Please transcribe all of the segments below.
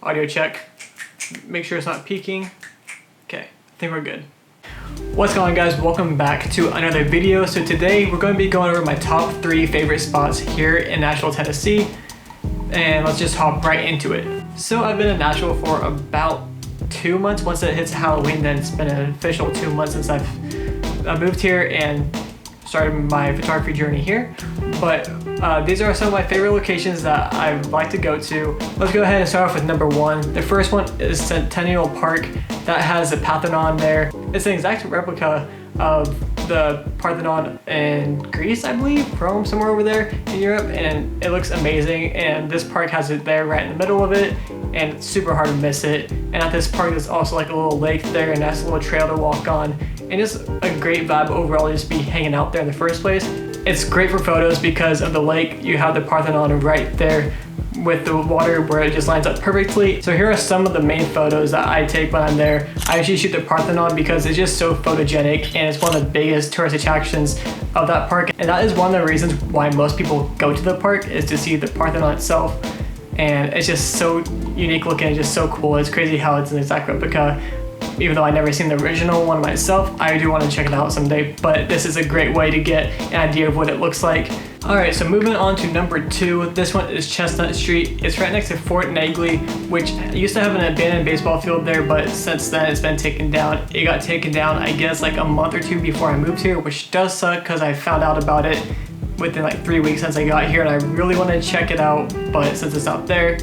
Audio check. Make sure it's not peaking. Okay, I think we're good. What's going on, guys? Welcome back to another video. So today we're going to be going over my top 3 favorite spots here in Nashville, Tennessee. And let's just hop right into it. So I've been in Nashville for about 2 months. Once it hits Halloween, then it's been an official 2 months since I moved here and started my photography journey here. But these are some of my favorite locations that I like to go to. Let's go ahead and start off with number 1. The first one is Centennial Park. That has a Parthenon there. It's an exact replica of the Parthenon in Greece, I believe, Rome, somewhere over there in Europe, and it looks amazing. And this park has it there right in the middle of it, and it's super hard to miss it. And at this park, there's also like a little lake there, and that's a little trail to walk on, and just a great vibe overall to just be hanging out there in the first place. It's great for photos because of the lake. You have the Parthenon right there with the water where it just lines up perfectly. So here are some of the main photos that I take when I'm there. I actually shoot the Parthenon because it's just so photogenic, and it's one of the biggest tourist attractions of that park. And that is one of the reasons why most people go to the park, is to see the Parthenon itself. And it's just so unique looking, it's just so cool. It's crazy how it's an exact replica. Even though I've never seen the original one myself, I do want to check it out someday, but this is a great way to get an idea of what it looks like. Alright, so moving on to number 2, this one is Chestnut Street. It's right next to Fort Negley, which used to have an abandoned baseball field there, but since then it's been taken down. It got taken down, I guess, like a month or 2 before I moved here, which does suck because I found out about it within like 3 weeks since I got here, and I really want to check it out, but since it's not there,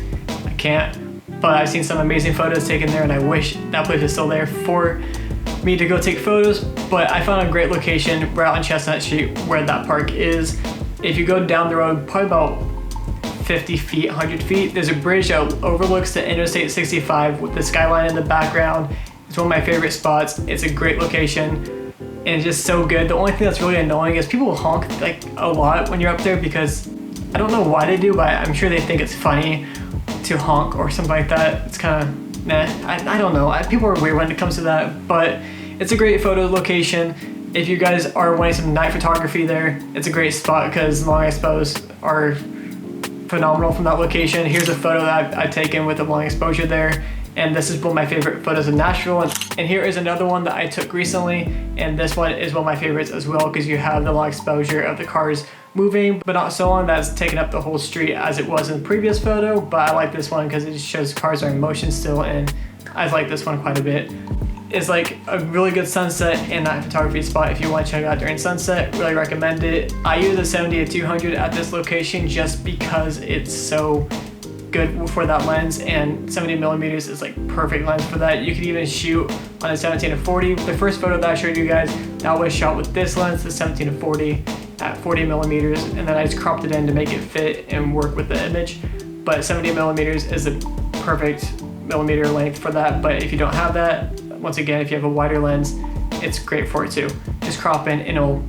I can't. But I've seen some amazing photos taken there, and I wish that place was still there for me to go take photos. But I found a great location right on Chestnut Street where that park is. If you go down the road, probably about 50 feet, 100 feet, there's a bridge that overlooks the Interstate 65 with the skyline in the background. It's one of my favorite spots. It's a great location, and it's just so good. The only thing that's really annoying is people honk like a lot when you're up there, because I don't know why they do, but I'm sure they think it's funny to honk or something like that. It's kind of nah. I don't know. People are weird when it comes to that, but it's a great photo location. If you guys are wanting some night photography there, it's a great spot because long expos are phenomenal from that location. Here's a photo that I've taken with a long exposure there, and this is one of my favorite photos of Nashville. And here is another one that I took recently, and this one is one of my favorites as well because you have the long exposure of the cars moving, but not so long that it's taken up the whole street as it was in the previous photo. But I like this one because it just shows cars are in motion still, and I like this one quite a bit. It's like a really good sunset and night photography spot if you want to check it out during sunset. Really recommend it. I use a 70-200 at this location just because it's so good for that lens, and 70mm is like perfect lens for that. You could even shoot on a 17-40. The first photo that I showed you guys, that was shot with this lens, the 17-40 at 40mm, and then I just cropped it in to make it fit and work with the image. But 70mm is the perfect millimeter length for that. But if you don't have that, once again, if you have a wider lens, it's great for it too. Just crop in and it'll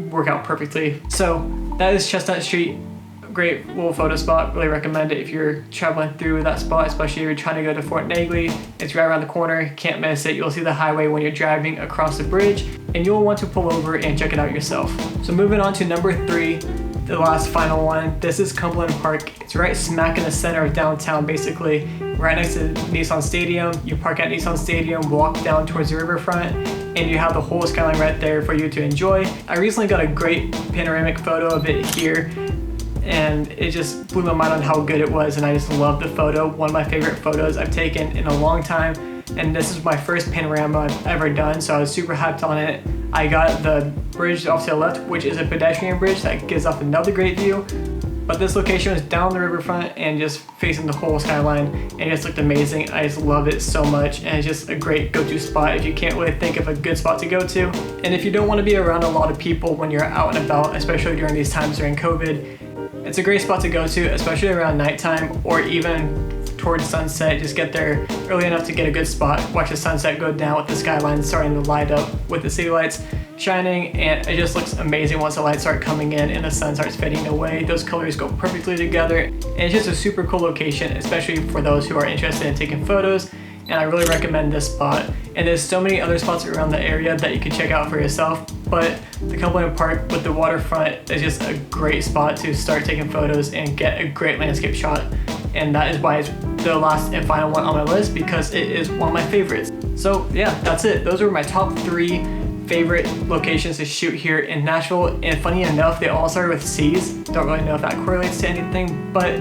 work out perfectly. So that is Chestnut Street. Great little photo spot. Really recommend it if you're traveling through that spot, especially if you're trying to go to Fort Negley. It's right around the corner. Can't miss it. You'll see the highway when you're driving across the bridge, and you'll want to pull over and check it out yourself. So moving on to number 3, the last final one. This is Cumberland Park. It's right smack in the center of downtown, basically right next to Nissan Stadium. You park at Nissan Stadium, walk down towards the riverfront, and you have the whole skyline right there for you to enjoy. I recently got a great panoramic photo of it here, and it just blew my mind on how good it was, and I just love the photo. One of my favorite photos I've taken in a long time, and this is my first panorama I've ever done, so I was super hyped on it. I got the bridge off to the left, which is a pedestrian bridge that gives off another great view, but this location was down the riverfront and just facing the whole skyline, and it just looked amazing. I just love it so much, and it's just a great go-to spot if you can't really think of a good spot to go to. And if you don't want to be around a lot of people when you're out and about, especially during these times during COVID, it's a great spot to go to, especially around nighttime or even towards sunset. Just get there early enough to get a good spot, watch the sunset go down with the skyline starting to light up with the city lights shining, and it just looks amazing once the lights start coming in and the sun starts fading away. Those colors go perfectly together, and it's just a super cool location, especially for those who are interested in taking photos. And I really recommend this spot. And there's so many other spots around the area that you can check out for yourself, but the Cumberland Park with the waterfront is just a great spot to start taking photos and get a great landscape shot. And that is why it's the last and final one on my list because it is one of my favorites. So yeah, that's it. Those are my top 3 favorite locations to shoot here in Nashville, and funny enough, they all started with C's. Don't really know if that correlates to anything, but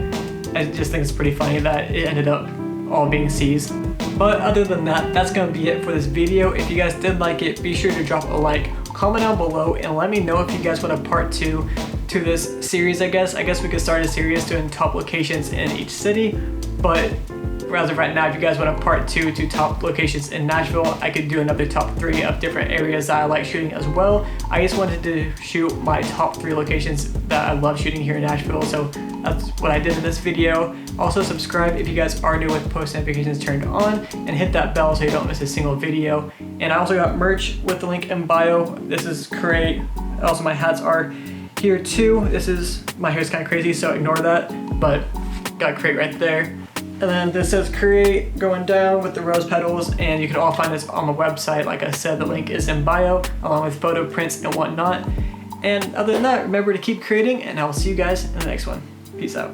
I just think it's pretty funny that it ended up all being C's. But other than that, that's gonna be it for this video. If you guys did like it, be sure to drop a like, comment down below, and let me know if you guys want a part 2 to this series. I guess we could start a series doing top locations in each city, but as of right now, if you guys want a part 2 to top locations in Nashville, I could do another top 3 of different areas that I like shooting as well. I just wanted to shoot my top 3 locations that I love shooting here in Nashville, so that's what I did in this video. Also subscribe if you guys are new with post notifications turned on, and hit that bell so you don't miss a single video. And I also got merch with the link in bio. This is great. Also my hats are here too. My hair's kind of crazy, so ignore that, but got Crate right there. And then this says Create going down with the rose petals, and you can all find this on the website. Like I said, the link is in bio, along with photo prints and whatnot. And other than that, remember to keep creating, and I will see you guys in the next one. Peace out.